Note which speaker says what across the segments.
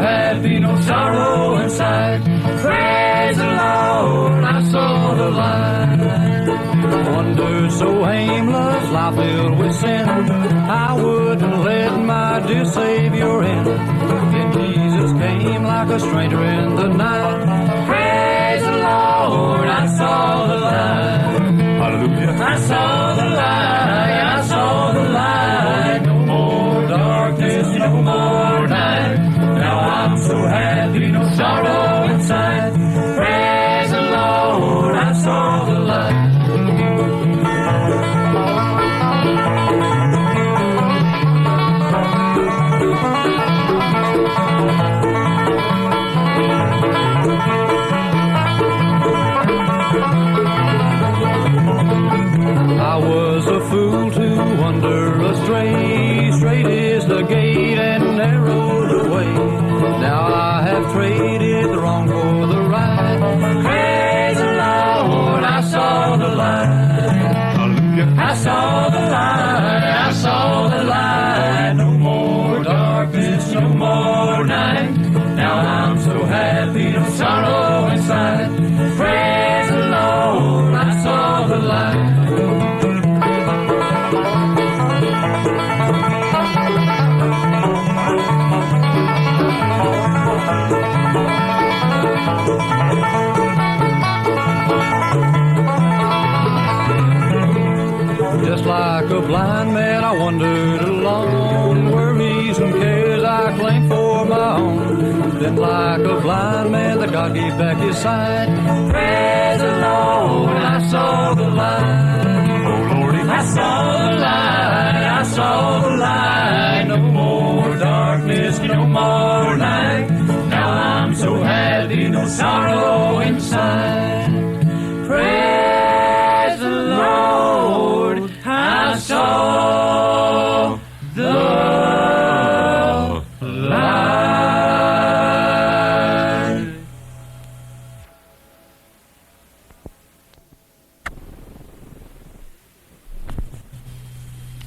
Speaker 1: happy, no sorrow inside. Praise the Lord, I saw the light. Wondered so aimless, life filled with sin, I wouldn't let my dear Savior in. Then Jesus came like a stranger in the night. Praise the Lord, I saw the light. Hallelujah. I saw the light, I saw the light. No more darkness, no more night. Now I'm so happy, no sorrow inside. Praise the Lord, I saw the light. I was a fool to wander astray. Straight is the gate and narrow the way. Now I have traded the wrong for the right. Praise the Lord, I saw the light. Hallelujah. I saw the light, I saw the light. No more darkness, no more night. Now I'm so happy, no sorrow inside. Praise the Lord, I saw the light. Just like a blind man, I wandered along, worries and cares I claimed for my own. Then like a blind man, that God gave back his sight. Praise the Lord, I saw the light. Oh Lordy, I saw the light, I saw the light. No more darkness, no more night. Now I'm so happy, no sorrow inside. Praise the Lord, I saw the light.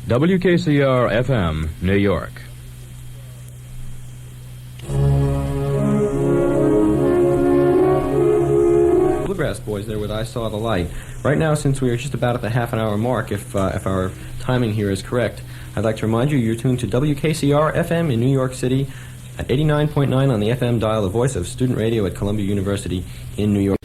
Speaker 2: WKCR FM, New York.
Speaker 3: Bluegrass Boys there with I Saw the Light. Right now, since we are just about at the half-an-hour mark, if our timing here is correct, I'd like to remind you you're tuned to WKCR FM in New York City at 89.9 on the FM dial, the voice of student radio at Columbia University in New York.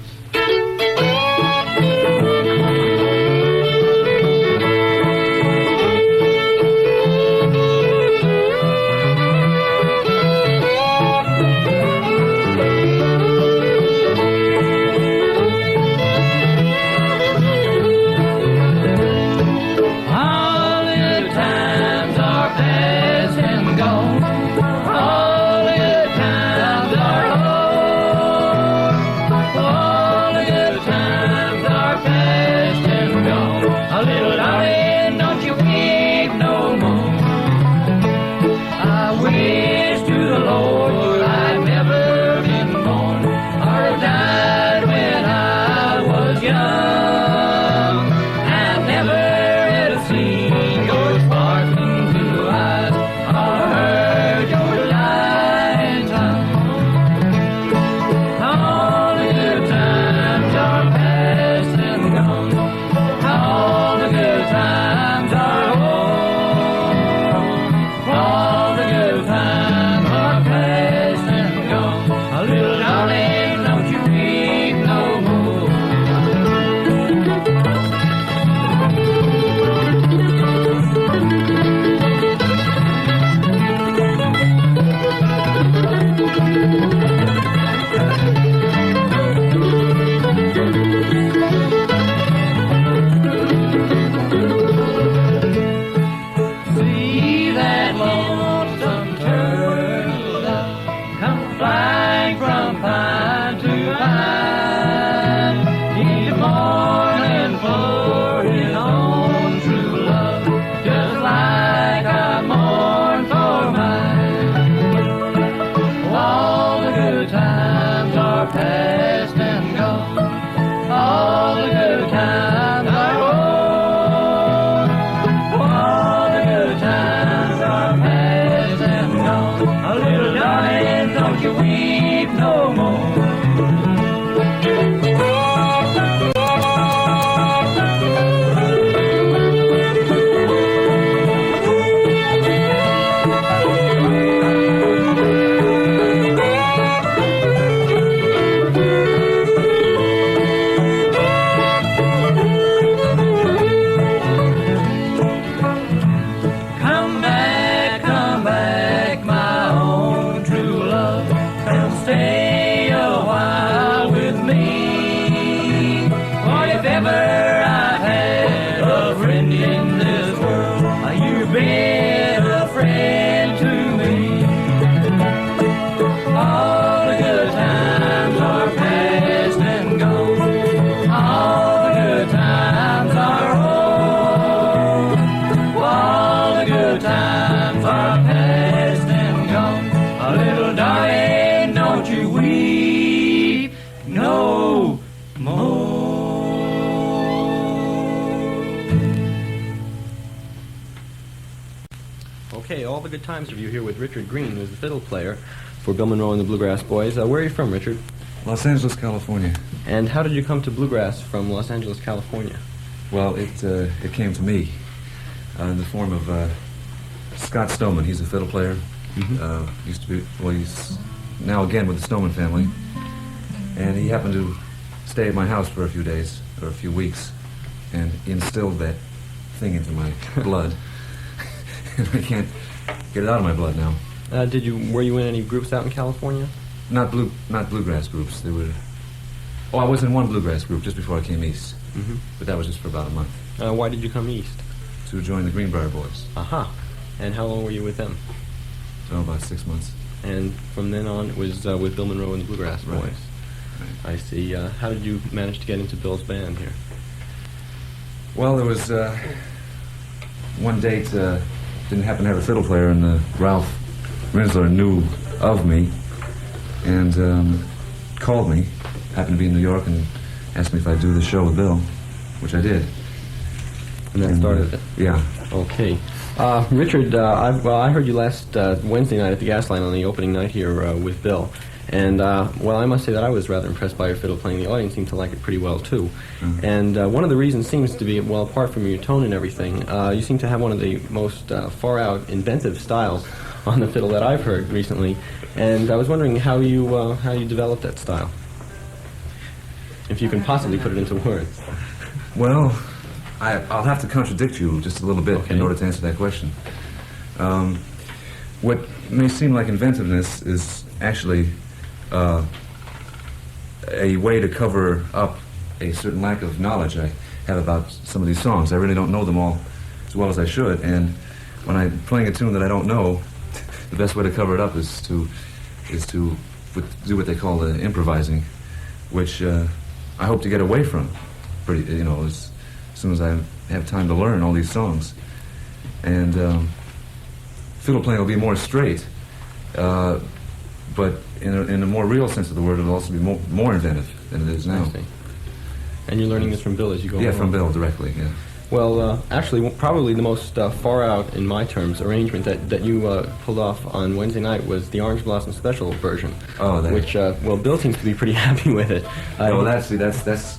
Speaker 3: the good times review here with Richard Greene, who's the fiddle player for Bill Monroe and the Bluegrass Boys. Where are you from, Richard?
Speaker 4: Los Angeles, California.
Speaker 3: And how did you come to Bluegrass from Los Angeles, California?
Speaker 4: Well, it came to me in the form of Scott Stoneman. He's a fiddle player. Used to be, well, he's now again with the Stoneman family. And he happened to stay at my house for a few days, or a few weeks, and instilled that thing into my blood. And I can't get it out of my blood now.
Speaker 3: Were you in any groups out in California?
Speaker 4: Not bluegrass groups. They were. Oh, I was in one bluegrass group just before I came east, but that was just for about a month.
Speaker 3: Why did you come east?
Speaker 4: To join the Greenbrier Boys.
Speaker 3: Aha. And how long were you with them?
Speaker 4: Oh, about 6 months.
Speaker 3: And from then on, it was with Bill Monroe and the Bluegrass Boys.
Speaker 4: Right.
Speaker 3: I see. How did you manage to get into Bill's band here?
Speaker 4: Well, there was one date. Didn't happen to have a fiddle player, and Ralph Rinsler knew of me and called me. Happened to be in New York and asked me if I'd do the show with Bill, which I did.
Speaker 3: And that started it?
Speaker 4: Yeah.
Speaker 3: Okay. Richard, I heard you last Wednesday night at the Gaslight on the opening night here with Bill. And, well, I must say that I was rather impressed by your fiddle playing. The audience seemed to like it pretty well, too. And one of the reasons seems to be, well, apart from your tone and everything, you seem to have one of the most far-out inventive styles on the fiddle that I've heard recently. And I was wondering how you developed that style. If you can possibly put it into words.
Speaker 4: Well, I'll have to contradict you just a little bit in order to answer that question. What may seem like inventiveness is actually a way to cover up a certain lack of knowledge I have about some of these songs. I really don't know them all as well as I should, and when I'm playing a tune that I don't know, the best way to cover it up is to do what they call the improvising, which I hope to get away from as soon as I have time to learn all these songs. And fiddle playing will be more straight, but in a more real sense of the word, it'll also be more inventive than it is now.
Speaker 3: I see. And you're learning this from Bill as you go along?
Speaker 4: Yeah, from Bill directly, yeah.
Speaker 3: Well, actually, probably the most far-out, in my terms, arrangement that you pulled off on Wednesday night was the Orange Blossom Special version.
Speaker 4: Oh, that.
Speaker 3: Which, well, Bill seems to be pretty happy with it.
Speaker 4: Well, that's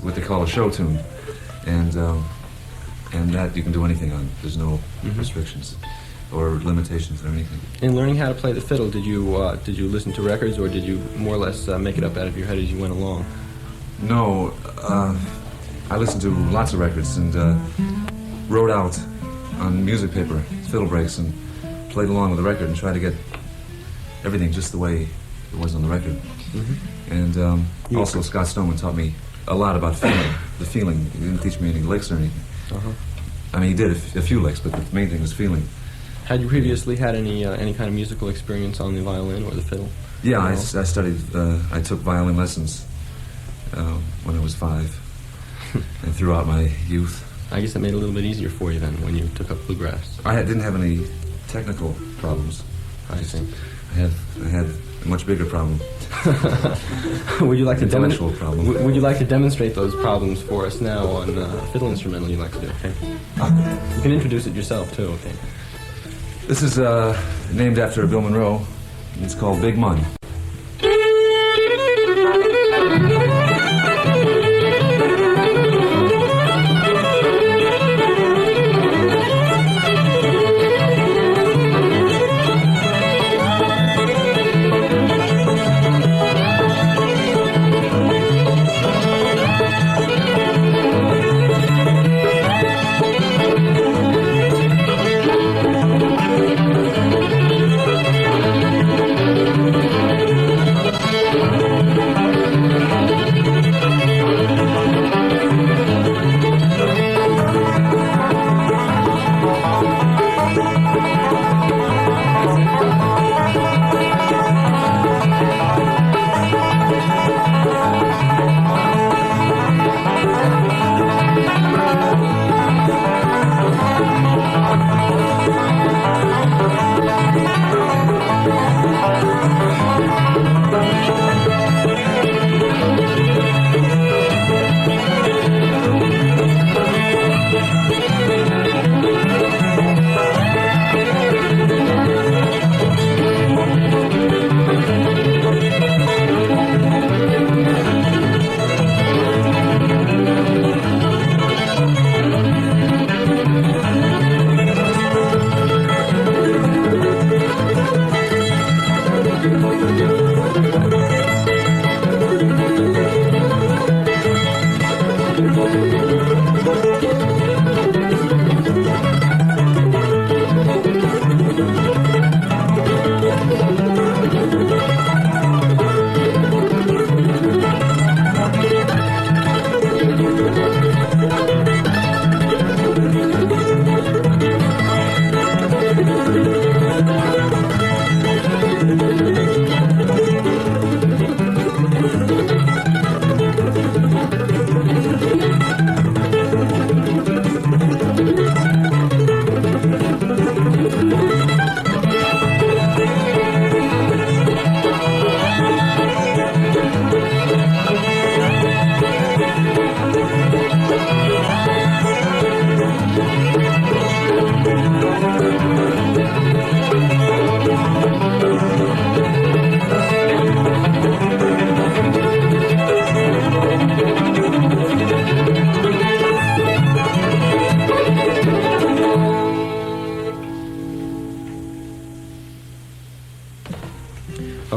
Speaker 4: what they call a show tune, and that you can do anything on. There's no restrictions or limitations or anything.
Speaker 3: In learning how to play the fiddle, did you listen to records, or did you more or less make it up out of your head as you went along?
Speaker 4: No, I listened to lots of records and wrote out on music paper fiddle breaks and played along with the record and tried to get everything just the way it was on the record. And also Scott Stoneman taught me a lot about feeling, the feeling. He didn't teach me any licks or anything. I mean, he did a few licks, but the main thing was feeling.
Speaker 3: Had you previously had any kind of musical experience on the violin or the fiddle?
Speaker 4: Yeah, I studied, I took violin lessons when I was 5 and throughout my youth.
Speaker 3: I guess that made it a little bit easier for you then when you took up bluegrass.
Speaker 4: I didn't have any technical problems.
Speaker 3: I see.
Speaker 4: I had a much bigger problem.
Speaker 3: Would you like to
Speaker 4: intellectual problem?
Speaker 3: Would you like to demonstrate those problems for us now on a fiddle instrumental you'd like to do? Okay. You can introduce it yourself too. Okay.
Speaker 4: This is named after Bill Monroe. It's called Big Mun.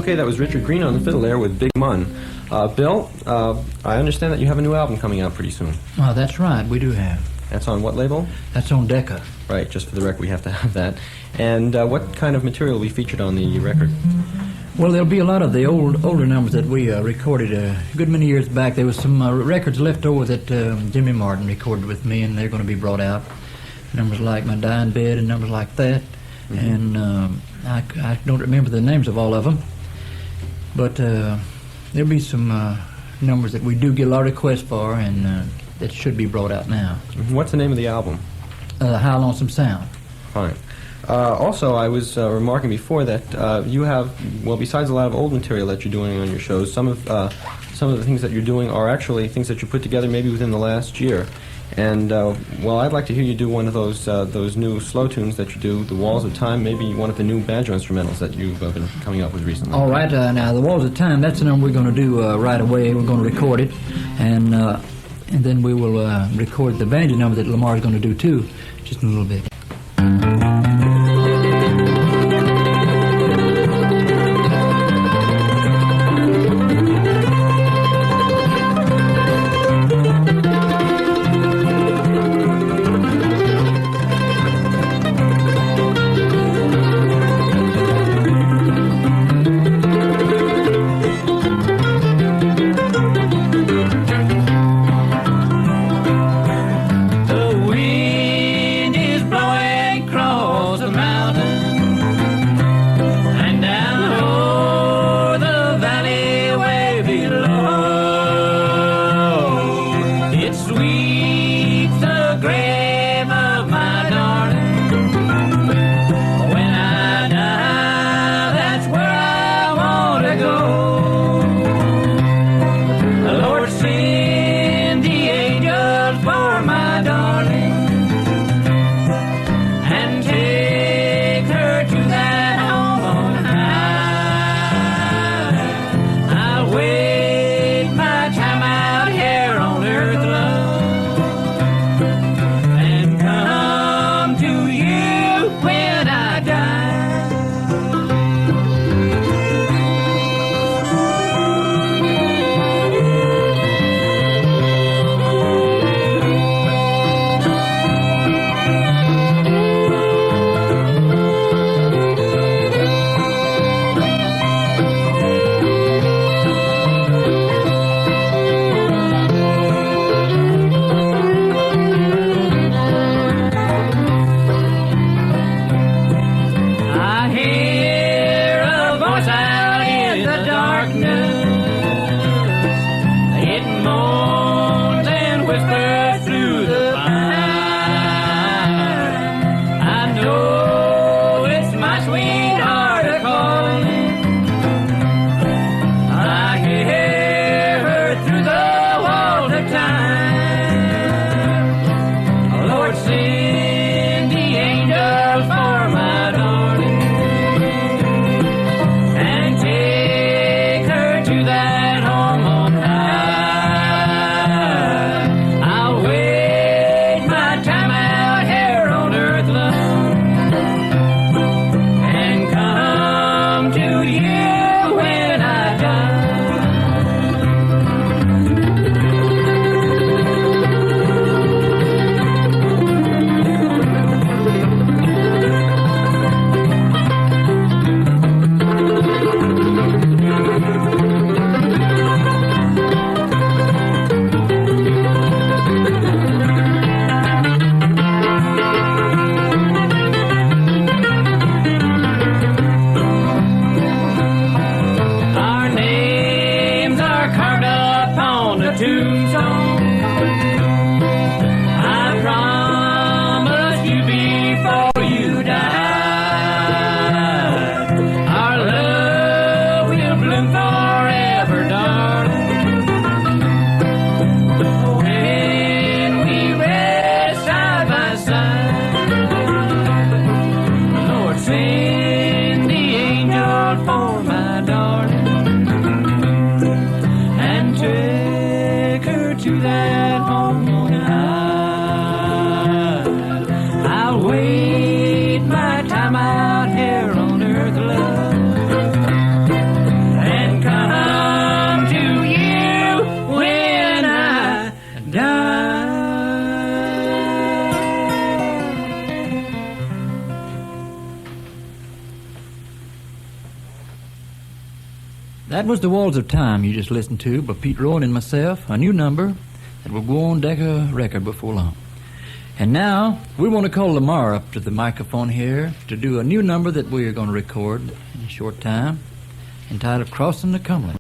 Speaker 3: Okay, that was Richard Greene on the fiddle there with Big Mun. Bill, I understand that you have a new album coming out pretty soon.
Speaker 5: Oh, that's right, we do have.
Speaker 3: That's on what label?
Speaker 5: That's on Decca.
Speaker 3: Right, just for the record, we have to have that. And what kind of material will be featured on the record?
Speaker 5: Well, there'll be a lot of the older numbers that we recorded a good many years back. There was some records left over that Jimmy Martin recorded with me, and they're going to be brought out. Numbers like My Dying Bed and numbers like that. And I don't remember the names of all of them. But there'll be some numbers that we do get a lot of requests for, and that should be brought out now.
Speaker 3: What's the name of the album?
Speaker 5: How Lonesome Sound.
Speaker 3: Fine. Also, I was remarking before that you have, well, besides a lot of old material that you're doing on your shows, some of the things that you're doing are actually things that you put together maybe within the last year. And, well, I'd like to hear you do one of those new slow tunes that you do, The Walls of Time, maybe one of the new banjo instrumentals that you've been coming up with recently.
Speaker 5: All right, now, The Walls of Time, that's the number we're going to do right away. We're going to record it, and then we will record the banjo number that Lamar's going to do, too, just in a little bit. That was The Walls of Time you just listened to by Pete Rowan and myself, a new number that will go on Decca record before long. And now, we want to call Lamar up to the microphone here to do a new number that we are going to record in a short time, entitled Crossing the Cumberlands.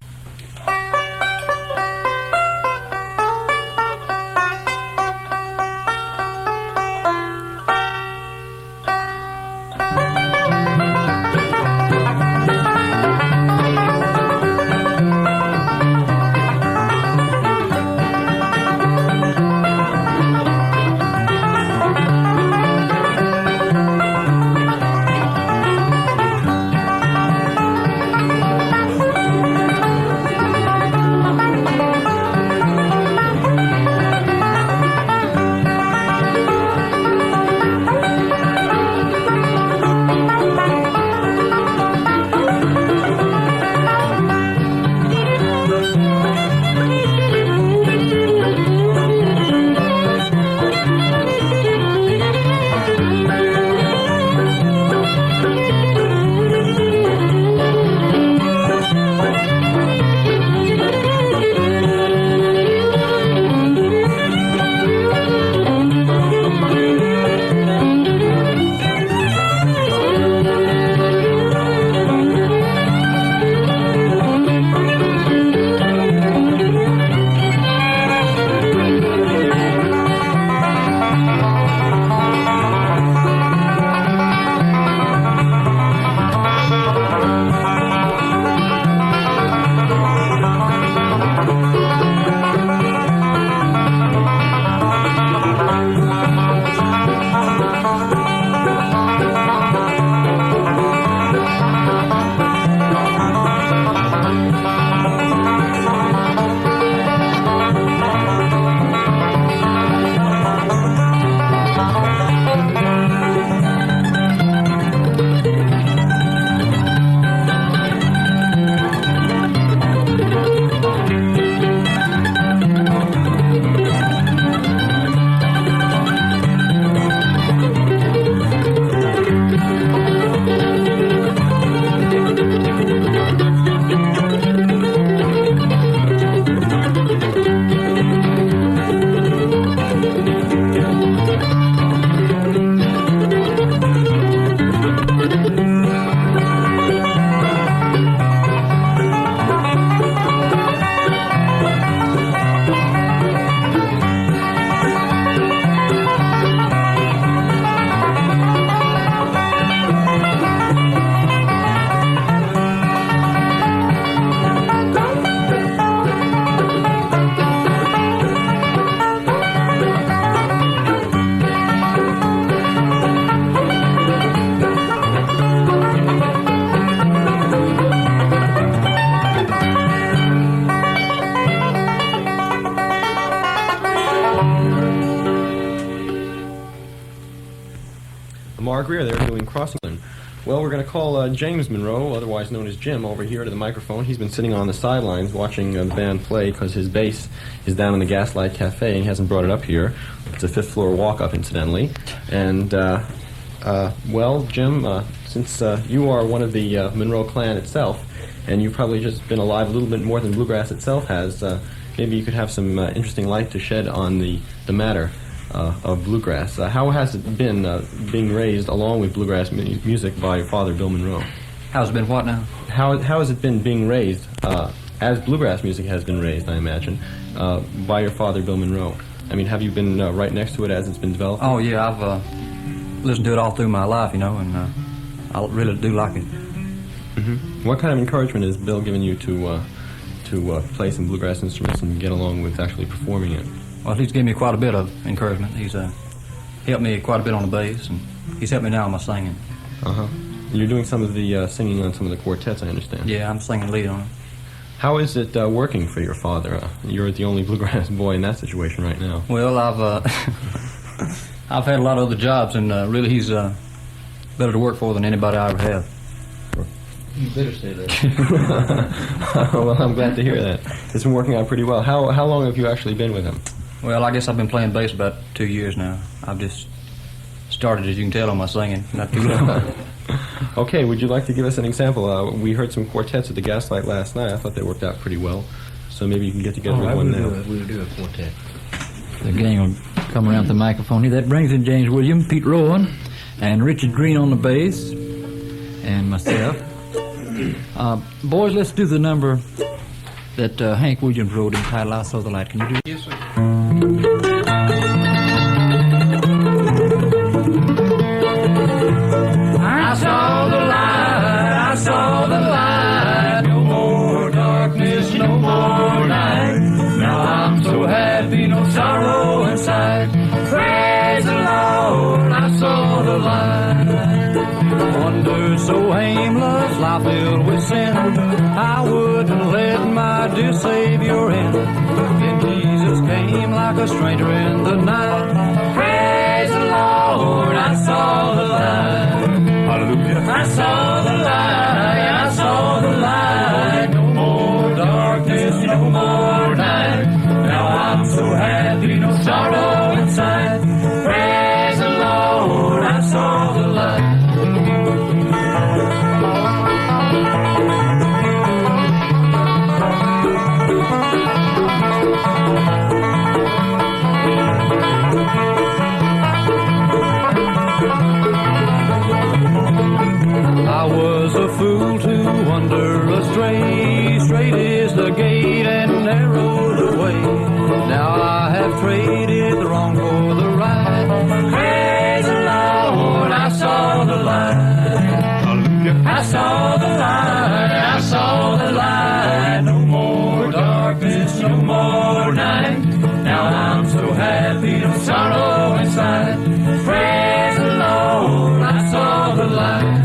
Speaker 3: Lamar Grier there doing Crossing. Well, we're going to call James Monroe, otherwise known as Jim, over here to the microphone. He's been sitting on the sidelines watching the band play because his bass is down in the Gaslight Cafe, and he hasn't brought it up here. It's a fifth-floor walk-up, incidentally. And, well, Jim, since you are one of the Monroe clan itself, and you've probably just been alive a little bit more than Bluegrass itself has, maybe you could have some interesting light to shed on the matter of Bluegrass. How has it been being raised along with Bluegrass music by your father, Bill Monroe?
Speaker 5: How's it been what now?
Speaker 3: How has it been being raised, as Bluegrass music has been raised, I imagine, by your father, Bill Monroe? I mean, have you been right next to it as it's been developed?
Speaker 6: Oh, yeah, I've listened to it all through my life, you know, and I really do like it.
Speaker 3: Mm-hmm. What kind of encouragement has Bill given you to play some Bluegrass instruments and get along with actually performing it?
Speaker 6: Well, he's given me quite a bit of encouragement. He's helped me quite a bit on the bass, and he's helped me now on my singing.
Speaker 3: Uh-huh. You're doing some of the singing on some of the quartets, I understand.
Speaker 6: Yeah, I'm singing lead on it.
Speaker 3: How is it working for your father? You're the only Bluegrass boy in that situation right now.
Speaker 6: Well, I've I've had a lot of other jobs, and really he's better to work for than anybody I ever have.
Speaker 5: You better say that.
Speaker 3: Well, I'm glad to hear that. It's been working out pretty well. How long have you actually been with him?
Speaker 6: Well, I guess I've been playing bass about 2 years now. I've just started, as you can tell, on my singing, not too long.
Speaker 3: Okay, would you like to give us an example? We heard some quartets at the Gaslight last night. I thought they worked out pretty well. So maybe you can get together with one now.
Speaker 5: We'll do a quartet. The gang will come around the microphone here. That brings in James Williams, Pete Rowan, and Richard Greene on the bass, and myself. Boys, let's do the number that Hank Williams wrote entitled I Saw the Light. Can you do it?
Speaker 6: Yes, sir.
Speaker 1: I saw the light, I saw the light. No more darkness, no more night. Now I'm so happy, no sorrow inside. Praise the Lord, I saw the light. Wonder so aimless, life filled with sin. I wouldn't let my dear Savior in. Then Jesus came like a stranger in the night. Praise the Lord, I saw the light.
Speaker 4: Hallelujah.
Speaker 1: I saw the light, I saw the light. No more darkness, no more night. Now I'm so happy, no sorrow inside. Praise the Lord, I saw the light. I was a fool to wander astray. Straight is the gate and narrow the way. Now I have traded the wrong for the right. Praise the Lord, I saw the light.
Speaker 4: Hallelujah.
Speaker 1: I saw the light, I saw the light. No more darkness, no more night. Now I'm so happy, no sorrow inside. Praise the Lord, I saw the light.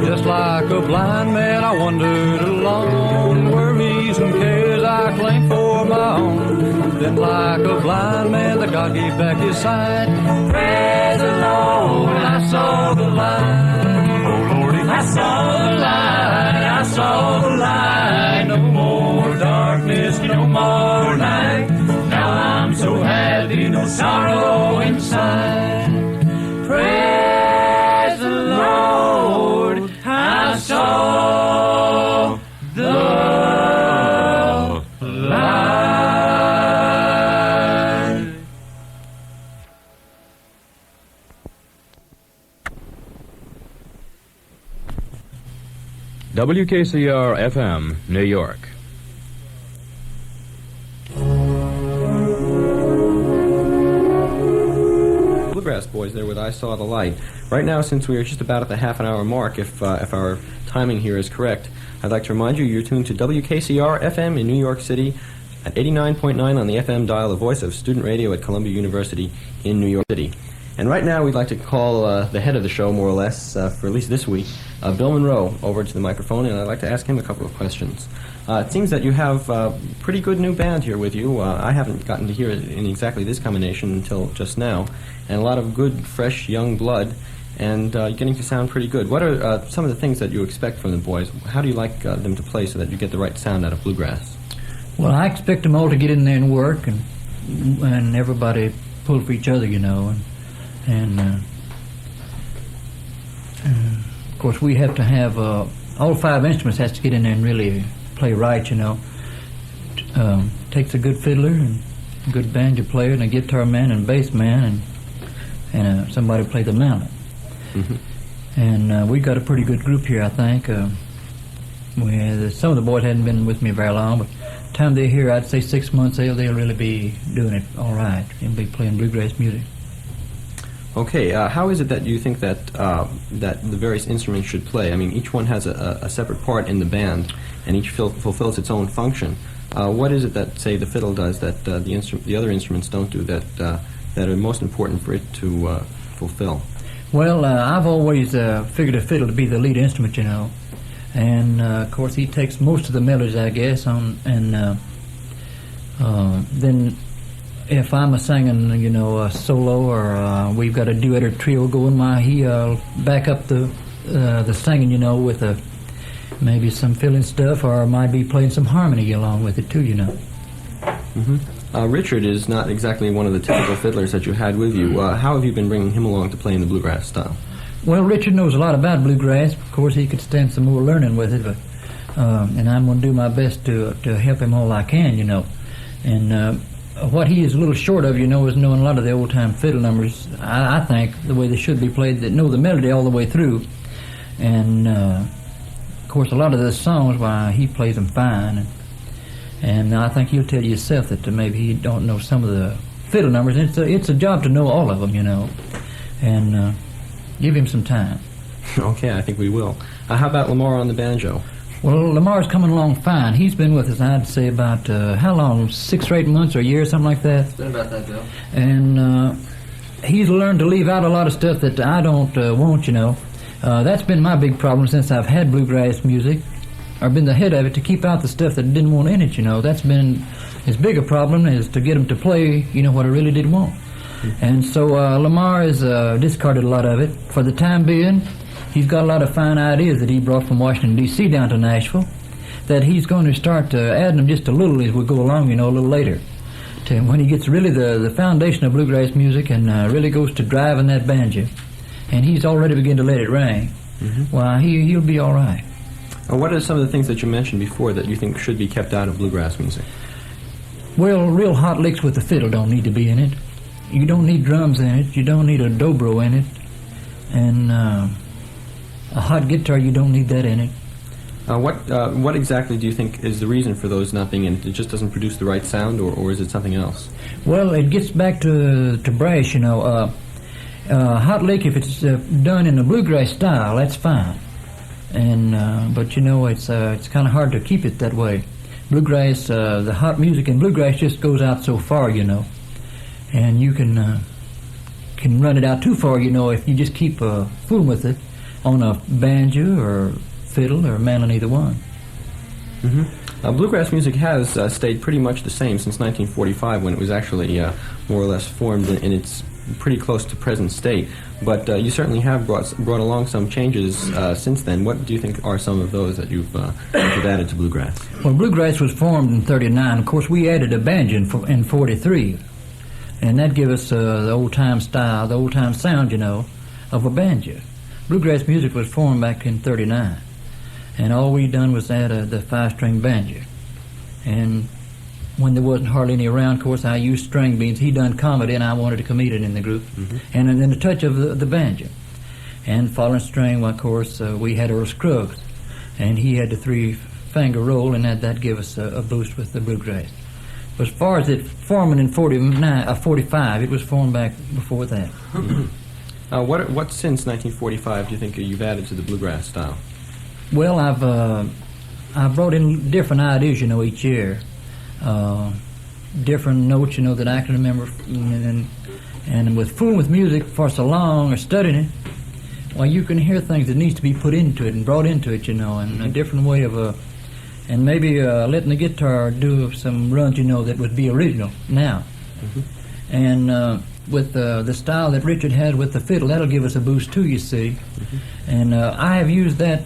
Speaker 1: Just like a blind man, I wandered along. Worries and cares I claimed for my own. Then like a blind man, the God gave back his sight. Praise the Lord, I saw the light.
Speaker 4: Oh, Lordy.
Speaker 1: I saw the light, I saw the light. No more darkness, no more night. Now I'm so happy, no sorrow inside. Praise the Lord, I saw the light.
Speaker 2: WKCR FM, New York.
Speaker 3: Bluegrass boys there with I Saw the Light. Right now, since we are just about at the half-an-hour mark, if our timing here is correct, I'd like to remind you you're tuned to WKCR FM in New York City at 89.9 on the FM dial, the voice of student radio at Columbia University in New York City. And right now, we'd like to call the head of the show, more or less, for at least this week, Bill Monroe, over to the microphone, and I'd like to ask him a couple of questions. It seems that you have a pretty good new band here with you. I haven't gotten to hear it in exactly this combination until just now, and a lot of good, fresh, young blood, and you're getting to sound pretty good. What are some of the things that you expect from the boys? How do you like them to play so that you get the right sound out of bluegrass?
Speaker 5: Well, I expect them all to get in there and work, and everybody pull for each other, you know. And of course, we have to have all 5 instruments has to get in there and really play right, you know. Takes a good fiddler and a good banjo player and a guitar man and bass man and somebody to play the mallet. Mm-hmm. And we got a pretty good group here, I think. Some of the boys hadn't been with me very long, but the time they're here, I'd say 6 months, they'll really be doing it all right. They'll be playing bluegrass music.
Speaker 3: Okay, how is it that you think that that the various instruments should play? I mean, each one has a separate part in the band, and each fulfills its own function. What is it that, say, the fiddle does that the other instruments don't do that are most important for it to fulfill?
Speaker 5: Well, I've always figured a fiddle to be the lead instrument, you know, and of course he takes most of the melodies, I guess, then if I'm a singing, a solo, or we've got a duet or trio going, he'll back up the singing, with maybe some filling stuff, or might be playing some harmony along with it too,
Speaker 3: Richard is not exactly one of the typical fiddlers that you had with you. How have you been bringing him along to play in the bluegrass style?
Speaker 5: Well, Richard knows a lot about bluegrass. Of course, he could stand some more learning with it, but and I'm going to do my best to help him all I can, And what he is a little short of, is knowing a lot of the old-time fiddle numbers, I think, the way they should be played, that know the melody all the way through. And, of course, a lot of the songs, he plays them fine. And I think he'll tell you himself that maybe he don't know some of the fiddle numbers. It's a job to know all of them, And give him some time.
Speaker 3: Okay, I think we will. How about Lamar on the banjo?
Speaker 5: Well, Lamar's coming along fine. He's been with us, I'd say, about, how long, 6 or 8 months or a year, something like that?
Speaker 6: It's been about that, Bill.
Speaker 5: And he's learned to leave out a lot of stuff that I don't want, That's been my big problem since I've had bluegrass music, or been the head of it, to keep out the stuff that I didn't want in it, That's been his bigger problem, is to get him to play, what I really did want. And so Lamar has discarded a lot of it. For the time being, he's got a lot of fine ideas that he brought from Washington, D.C. down to Nashville, that he's going to start adding them just a little as we go along, a little later. When he gets really the foundation of bluegrass music and really goes to driving that banjo, and he's already begun to let it ring, he'll be all right.
Speaker 3: What are some of the things that you mentioned before that you think should be kept out of bluegrass music?
Speaker 5: Well, real hot licks with the fiddle don't need to be in it. You don't need drums in it. You don't need a dobro in it. And a hot guitar, you don't need that in it.
Speaker 3: What exactly do you think is the reason for those not being in it? It just doesn't produce the right sound, or is it something else? Well,
Speaker 5: it gets back to brass, hot lick, if it's done in the bluegrass style, that's fine. And but it's kind of hard to keep it that way. Bluegrass, the hot music in bluegrass just goes out so far, and you can run it out too far, if you just keep fooling with it on a banjo or fiddle or mandolin, either one.
Speaker 3: Bluegrass music has stayed pretty much the same since 1945, when it was actually more or less formed in its pretty close to present state. But you certainly have brought along some changes since then. What do you think are some of those that you've added to bluegrass?
Speaker 5: Well, bluegrass was formed in '39. Of course, we added a banjo in '43, and that gave us the old-time style, the old-time sound, of a banjo. Bluegrass music was formed back in '39, and all we done was add the 5-string banjo. And when there wasn't hardly any around, of course, I used string beans. He done comedy, and I wanted a comedian in the group. And then a touch of the banjo. And following string, of course, we had Earl Scruggs, and he had the 3-finger roll, and that gave us a boost with the bluegrass. But as far as it forming in 45, it was formed back before that.
Speaker 3: What since 1945 do you think you've added to the bluegrass style?
Speaker 5: Well, I've brought in different ideas, each year. Different notes, that I can remember, and with fooling with music for so long or studying it, you can hear things that needs to be put into it and brought into it, and a different way of, and maybe letting the guitar do some runs, that would be original now. And with the style that Richard has with the fiddle, that'll give us a boost too, you see. And I have used that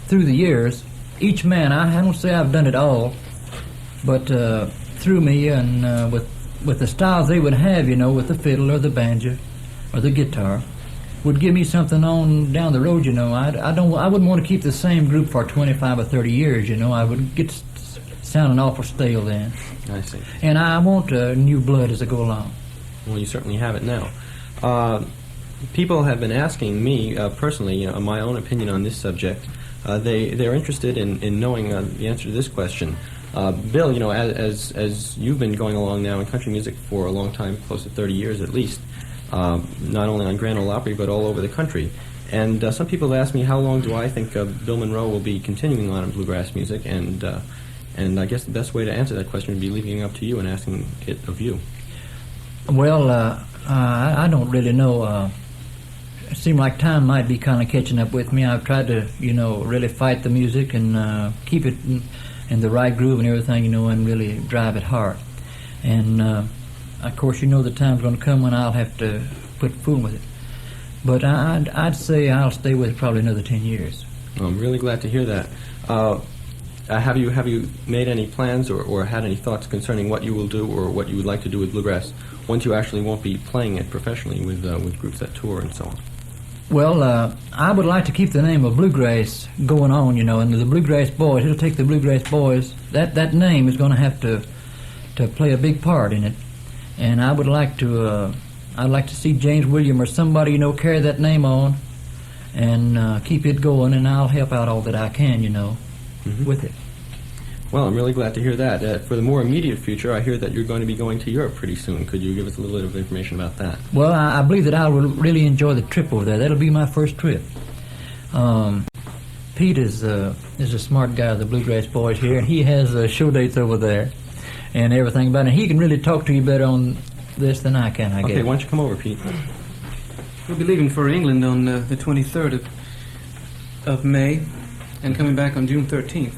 Speaker 5: through the years. Each man, I don't say I've done it all, but through me and with the styles they would have, with the fiddle or the banjo or the guitar, would give me something on down the road, I wouldn't want to keep the same group for 25 or 30 years, I would get sounding awful stale then.
Speaker 3: I see.
Speaker 5: And I want new blood as I go along.
Speaker 3: Well, you certainly have it now. People have been asking me personally my own opinion on this subject. They're interested in knowing the answer to this question. Bill, as you've been going along now in country music for a long time, close to 30 years at least, not only on Grand Ole Opry but all over the country. And some people have asked me how long do I think Bill Monroe will be continuing on in bluegrass music, and I guess the best way to answer that question would be leaving it up to you and asking it of you.
Speaker 5: Well, I don't really know. It seemed like time might be kind of catching up with me. I've tried to, really fight the music and keep it in the right groove and everything, and really drive it hard. And of course, you know the time's going to come when I'll have to quit fooling with it. But I'd say I'll stay with it probably another 10 years.
Speaker 3: Well, I'm really glad to hear that. Have you made any plans or had any thoughts concerning what you will do or what you would like to do with bluegrass once you actually won't be playing it professionally with groups that tour and so on?
Speaker 5: Well, I would like to keep the name of Bluegrass going on, you know, and the Bluegrass Boys, it'll take the Bluegrass Boys. That name is going to have to play a big part in it. And I would like to, I'd like to see James William or somebody, you know, carry that name on and keep it going, and I'll help out all that I can, you know, with it.
Speaker 3: Well, I'm really glad to hear that. For the more immediate future, I hear that you're going to be going to Europe pretty soon. Could you give us a little bit of information about that?
Speaker 5: Well, I believe that I will really enjoy the trip over there. That'll be my first trip. Pete is a smart guy, the Bluegrass Boys here, and he has show dates over there and everything about it. He can really talk to you better on this than I can, I guess.
Speaker 3: Okay, why don't you come over, Pete?
Speaker 7: We'll be leaving for England on the 23rd of May and coming back on June 13th.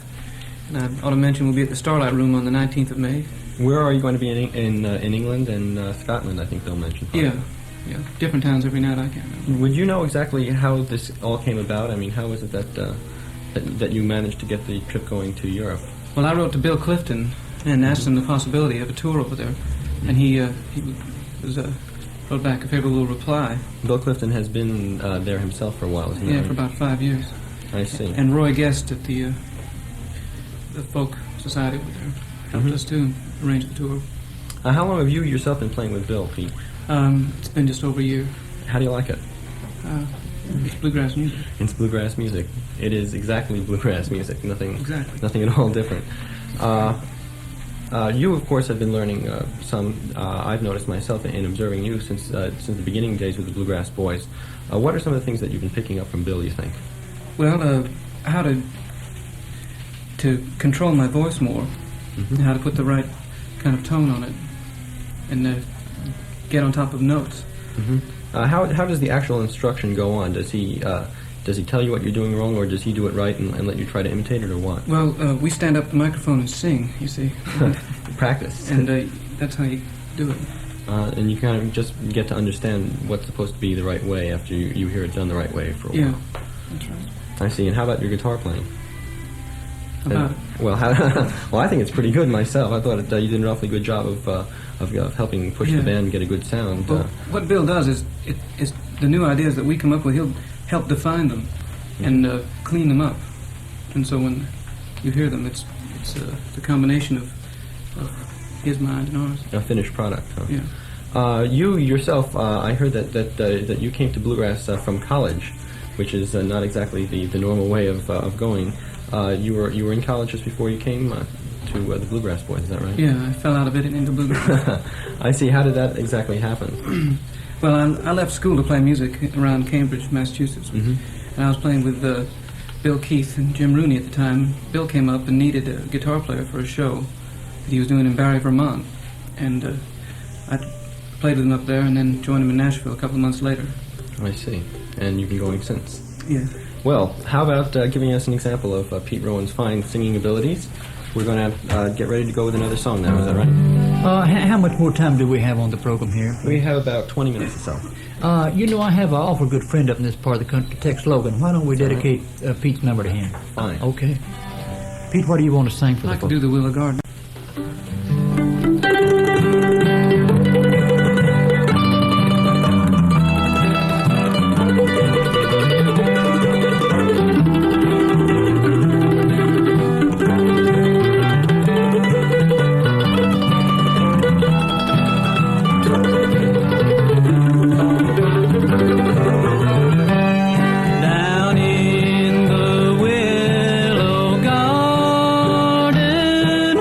Speaker 7: And I ought to mention we'll be at the Starlight Room on the 19th of May.
Speaker 3: Where are you going to be in England and Scotland, I think they'll mention?
Speaker 7: Yeah. Different towns every night, I can't remember.
Speaker 3: Would you know exactly how this all came about? I mean, how was it that you managed to get the trip going to Europe?
Speaker 7: Well, I wrote to Bill Clifton and asked him the possibility of a tour over there. And he wrote back a favorable reply.
Speaker 3: Bill Clifton has been there himself for a while, isn't he?
Speaker 7: Yeah, for about 5 years.
Speaker 3: I see.
Speaker 7: And Roy Guest at the folk society over there helped us to arrange the tour.
Speaker 3: How long have you yourself been playing with Bill, Pete?
Speaker 7: It's been just over a year.
Speaker 3: How do you like it?
Speaker 7: It's bluegrass music.
Speaker 3: It's bluegrass music. It is exactly bluegrass music. Nothing at all different. You, of course, have been learning some. I've noticed myself in observing you since the beginning days with the Bluegrass Boys. What are some of the things that you've been picking up from Bill, you think?
Speaker 7: Well, how to control my voice more, and how to put the right kind of tone on it, and get on top of notes.
Speaker 3: How does the actual instruction go on? Does he tell you what you're doing wrong, or does he do it right and let you try to imitate it, or what?
Speaker 7: Well, we stand up at the microphone and sing, you see.
Speaker 3: Practice.
Speaker 7: And that's how you do it.
Speaker 3: And you kind of just get to understand what's supposed to be the right way after you hear it done the right way for a while.
Speaker 7: Yeah, that's right.
Speaker 3: I see. And how about your guitar playing?
Speaker 7: About it?
Speaker 3: Well, I think it's pretty good myself. I thought you did an awfully good job of helping push the band and get a good sound.
Speaker 7: Well, what Bill does is the new ideas that we come up with, he'll help define them and clean them up. And so when you hear them, it's the combination of his mind and ours.
Speaker 3: A finished product, huh?
Speaker 7: Yeah.
Speaker 3: You yourself, I heard that you came to bluegrass from college, which is not exactly the normal way of going. You were in college just before you came to the Bluegrass Boys, is that right?
Speaker 7: Yeah, I fell out of it and into bluegrass.
Speaker 3: I see. How did that exactly happen?
Speaker 7: Well, I left school to play music around Cambridge, Massachusetts. And I was playing with Bill Keith and Jim Rooney at the time. Bill came up and needed a guitar player for a show that he was doing in Barry, Vermont. And I played with him up there and then joined him in Nashville a couple of months later.
Speaker 3: I see. And you've been going since?
Speaker 7: Yeah.
Speaker 3: Well, how about giving us an example of Pete Rowan's fine singing abilities? We're going to get ready to go with another song now, is that right?
Speaker 5: How much more time do we have on the program here?
Speaker 3: We have about 20 minutes or so.
Speaker 5: You know, I have an awful good friend up in this part of the country, Tex Logan. Why don't we dedicate Pete's number to him?
Speaker 3: Fine.
Speaker 5: Okay. Pete, what do you want to sing for
Speaker 7: I
Speaker 5: the
Speaker 7: could do the Willow Garden.
Speaker 1: Down in the willow garden,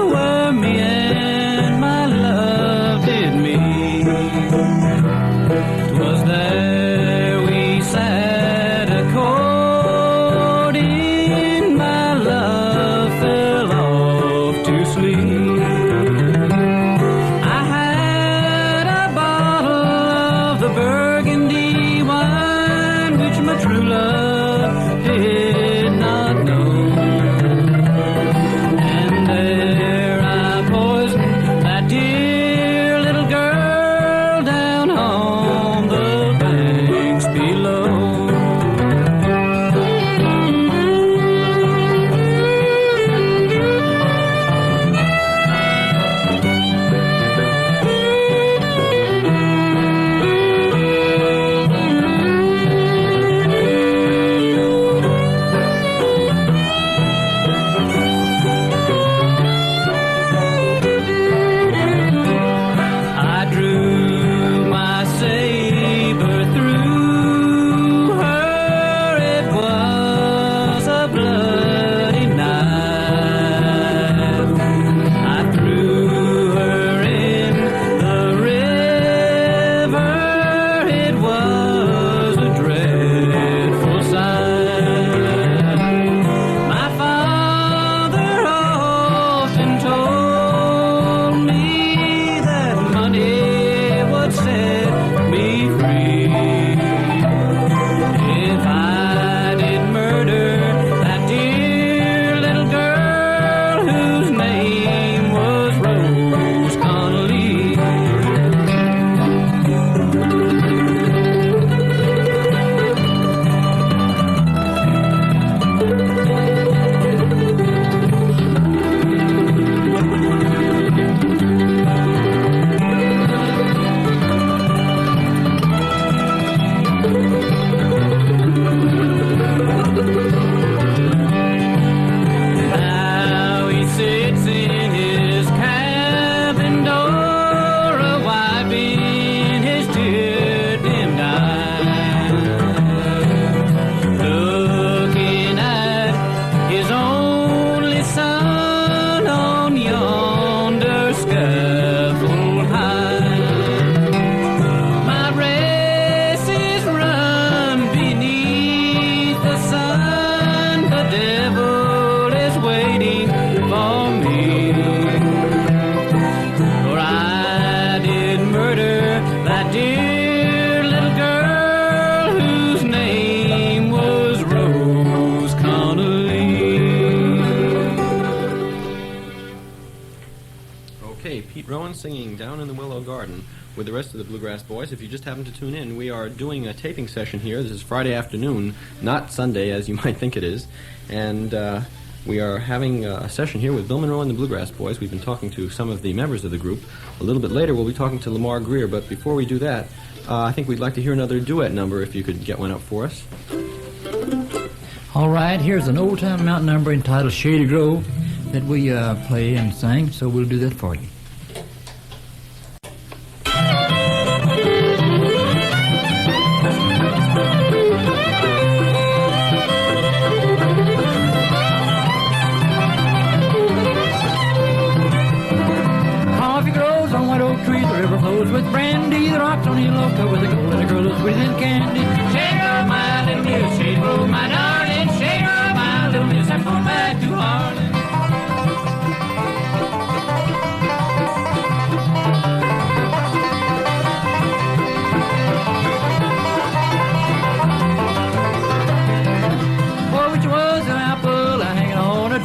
Speaker 3: Okay, Pete Rowan singing Down in the Willow Garden with the rest of the Bluegrass Boys. If you just happen to tune in, we are doing a taping session here. This is Friday afternoon, not Sunday as you might think it is. And we are having a session here with Bill Monroe and the Bluegrass Boys. We've been talking to some of the members of the group. A little bit later we'll be talking to Lamar Grier, but before we do that, I think we'd like to hear another duet number if you could get one up for us.
Speaker 5: All right, here's an old-time mountain number entitled Shady Grove that we play and sing, so we'll do that for you. Coffee grows on white oak trees, the river flows with brandy, the rocks on the loca with the gold and the girl is within candy. Shake up my little miss, shake up my darling, shake up my little miss, I'm going back to Harlan.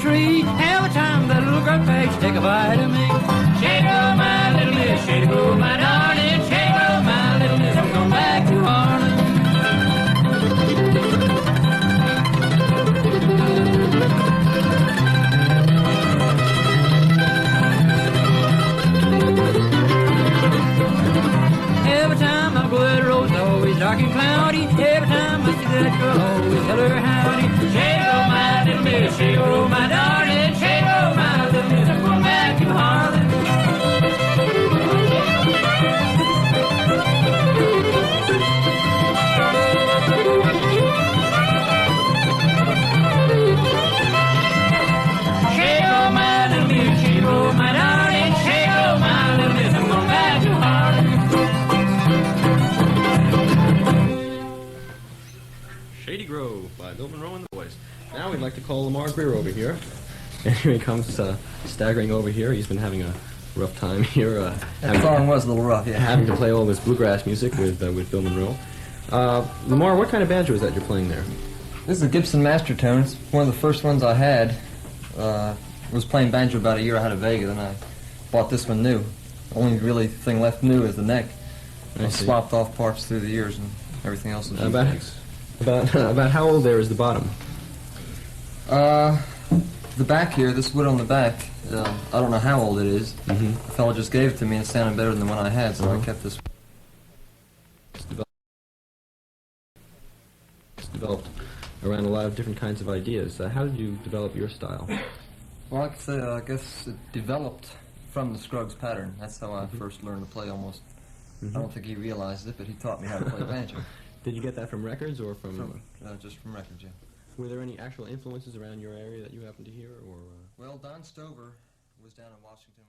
Speaker 5: Tree. Every time that little girl page take a bite of me. Shake up my little miss, shake up my darling, shake up my little miss, I'm going back to Harlan. Every time I go that road, it's always dark and cloudy. Every time I see that girl, I always tell her howdy. Shake up my little miss, shake up my darling, shake up my little miss, I'm going back to Harlan. Shake up my little miss, shake up my darling, shake up my little miss, I'm going back to Harlan.
Speaker 3: Shady Grove by Bill Monroe and the Boys. Now we'd like to call Lamar Grier over here. And here he comes staggering over here. He's been having a rough time here.
Speaker 8: That song was a little rough, yeah.
Speaker 3: Having to play all this bluegrass music with Bill Monroe. Lamar, what kind of banjo is that you're playing there?
Speaker 8: This is a Gibson Master Tone. It's one of the first ones I had. Was playing banjo about a year I had at Vega, then I bought this one new. The only really thing left new is the neck. I swapped off parts through the years and everything else is
Speaker 3: About how old there is the bottom?
Speaker 8: The back here, this wood on the back, I don't know how old it is.
Speaker 3: Mm-hmm.
Speaker 8: The fellow just gave it to me and it sounded better than the one I had, so I kept this.
Speaker 3: It's developed around a lot of different kinds of ideas. How did you develop your style?
Speaker 8: Well, I could say, I guess it developed from the Scruggs pattern. That's how I first learned to play almost. I don't think he realized it, but he taught me how to play banjo.
Speaker 3: Did you get that from records or from...
Speaker 8: Just from records, yeah.
Speaker 3: Were there any actual influences around your area that you happened to hear, or...
Speaker 8: Well, Don Stover was down in Washington